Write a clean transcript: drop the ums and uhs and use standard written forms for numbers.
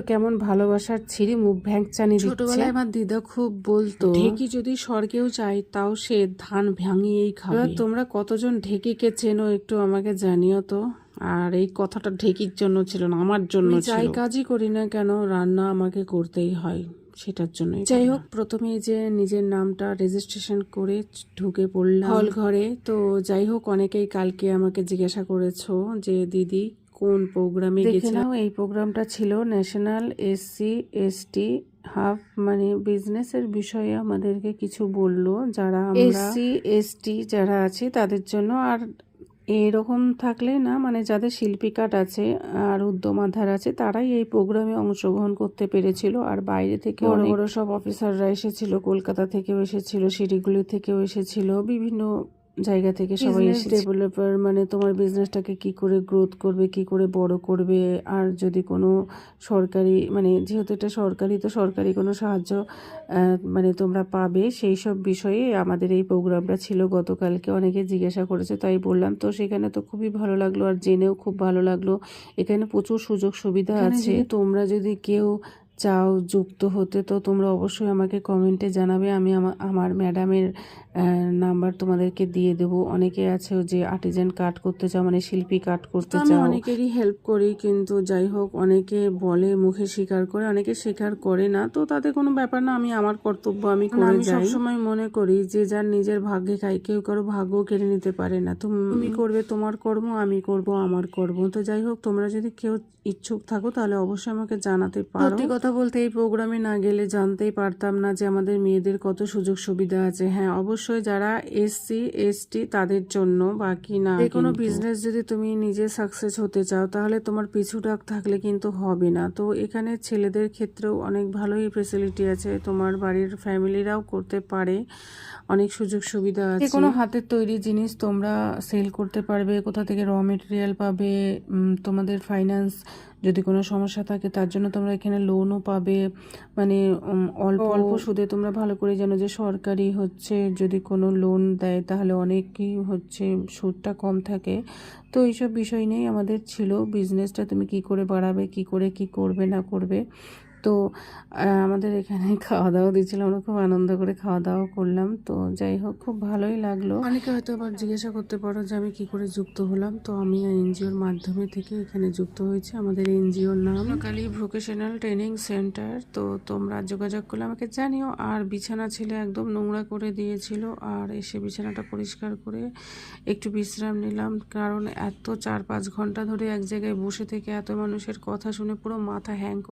কেমন ভালোবাসার ছিরি মুখ ভ্যাংচানি দিচ্ছে। ছোটবেলায় আমার দিদা খুব বলতো, ঢেকি যদি স্বর্গেও যায় তাও সে ধান ভাঙিয়েই খাবে। তোমরা কতজন ঢেকিকে চেনো একটু আমাকে জানিও তো। আর এই কথাটা ঢেকির জন্য ছিল না, আমার জন্য ছিল। যাই কাজই করি না কেন রান্না আমাকে করতেই হয়, সেটার জন্য। যাই হোক, প্রথমে যে নিজের নামটা রেজিস্ট্রেশন করে ঢুকে পড়লাম হল ঘরে। তো যাই হোক, অনেকেই কালকে আমাকে জিজ্ঞাসা করেছো যে দিদি কোন প্রোগ্রামে গেছে। নাও, এই প্রোগ্রামটা ছিল ন্যাশনাল SC ST হাব, মানে বিজনেসের বিষয়ে আমাদেরকে কিছু বললো, যারা আমরা SC ST যারা আছি তাদের জন্য। আর এরকম থাকলে না, মানে যাদের শিল্পী কার্ড আছে আর উদ্যমাধার আছে তারাই এই প্রোগ্রামে অংশগ্রহণ করতে পেরেছিল। আর বাইরে থেকে বড় বড় সব অফিসাররা এসেছিল, কলকাতা থেকেও এসেছিল, শিলিগুড়ি থেকেও এসেছিল, বিভিন্ন জায়গা থেকে সবাই এসেছে। ডেভেলপার মানে তোমার বিজনেসটাকে কি করে গ্রোথ করবে, কি করে বড় করবে, আর যদি কোনো সরকারি, মানে যেহেতু এটা সরকারি, তো সরকারি কোনো সাহায্য মানে তোমরা পাবে, সেই সব বিষয়ে আমাদের এই প্রোগ্রামটা ছিল গতকালকে। অনেকে জিজ্ঞাসা করেছে তাই বললাম। তো সেখানে তো খুবই ভালো লাগলো আর জেনেও খুব ভালো লাগলো। এখানে প্রচুর সুযোগ সুবিধা আছে। তোমরা যদি কেউ চাও যুক্ত হতে, তো তোমরা অবশ্যই আমাকে কমেন্টে জানাবে। আমি আমার ম্যাডামের নাম্বার তোমাদেরকে দিয়ে দেবো। অনেকে আছে যে আর্টিজান কাট করতে চাও, মানে শিল্পী কাট করতে চাও। আমি অনেকেরই হেল্প করি, কিন্তু যাই হোক, অনেকে বলে মুখে স্বীকার করে, অনেকে স্বীকার করে না। তো তাতে কোনো ব্যাপার না, আমি আমার কর্তব্য আমি করে যাই। আমি সবসময় মনে করি যে যার নিজের ভাগ্যে খাই, কেউ কারো ভাগ্য কেড়ে নিতে পারে না। তুমি করবে তোমার কর্ম, আমি করব আমার কর্ম। তো যাই হোক, তোমরা যদি কেউ ইচ্ছুক থাকো তাহলে অবশ্যই আমাকে জানাতে পারো। সত্যি কথা বলতে এই প্রোগ্রামে না গেলে জানতেই পারতাম না যে আমাদের মেয়েদের কত সুযোগ সুবিধা আছে। হ্যাঁ, অবশ্যই যারা SC ST তাদের জন্য, বাকি না। যে কোনো বিজনেস যদি তুমি নিজে সাকসেস হতে চাও তাহলে তোমার পিছু ডাক থাকলে কিন্তু হবে না। তো এখানে ছেলেদের ক্ষেত্রেও অনেক ভালোই ফেসিলিটি আছে, তোমার বাড়ির ফ্যামিলিরাও করতে পারে, অনেক সুযোগ সুবিধা আছে। কোনো হাতের তৈরি জিনিস তোমরা সেল করতে পারবে, কোথা থেকে র মেটেরিয়াল পাবে, তোমাদের ফাইন্যান্স যদি কোনো সমস্যা থাকে তার জন্য তোমরা এখানে লোনও পাবে, মানে অল্প অল্প সুদে। তোমরা ভালো করে জানো যে সরকারি হচ্ছে যদি কোনো লোন দেয় তাহলে অনেকই হচ্ছে সুদটা কম থাকে। তো এইসব বিষয় নিয়েই আমাদের ছিল বিজনেসটা তুমি কি করে বাড়াবে, কি করে কি করবে না করবে। তো আমাদের এখানে খাওয়া দাওয়া দিয়েছিল, আমরা খুব আনন্দ করে খাওয়া দাওয়া করলাম। তো যাই হোক, খুব ভালোই লাগলো। অনেকে হয়তো আবার জিজ্ঞাসা করতে পারো যে আমি কি করে যুক্ত হলাম। তো আমি NGOর মাধ্যমে থেকে এখানে যুক্ত হয়েছি। আমাদের NGOর নাম কালী ভোকেশনাল ট্রেনিং সেন্টার। তো তোমরা যোগাযোগ করলে আমাকে জানিও। আর বিছানা ছিল একদম নোংরা করে দিয়েছিল, আর এসে বিছানাটা পরিষ্কার করে একটু বিশ্রাম নিলাম, কারণ এত 4-5 ঘন্টা ধরে এক জায়গায় বসে থেকে এত মানুষের কথা শুনে পুরো মাথা হ্যাং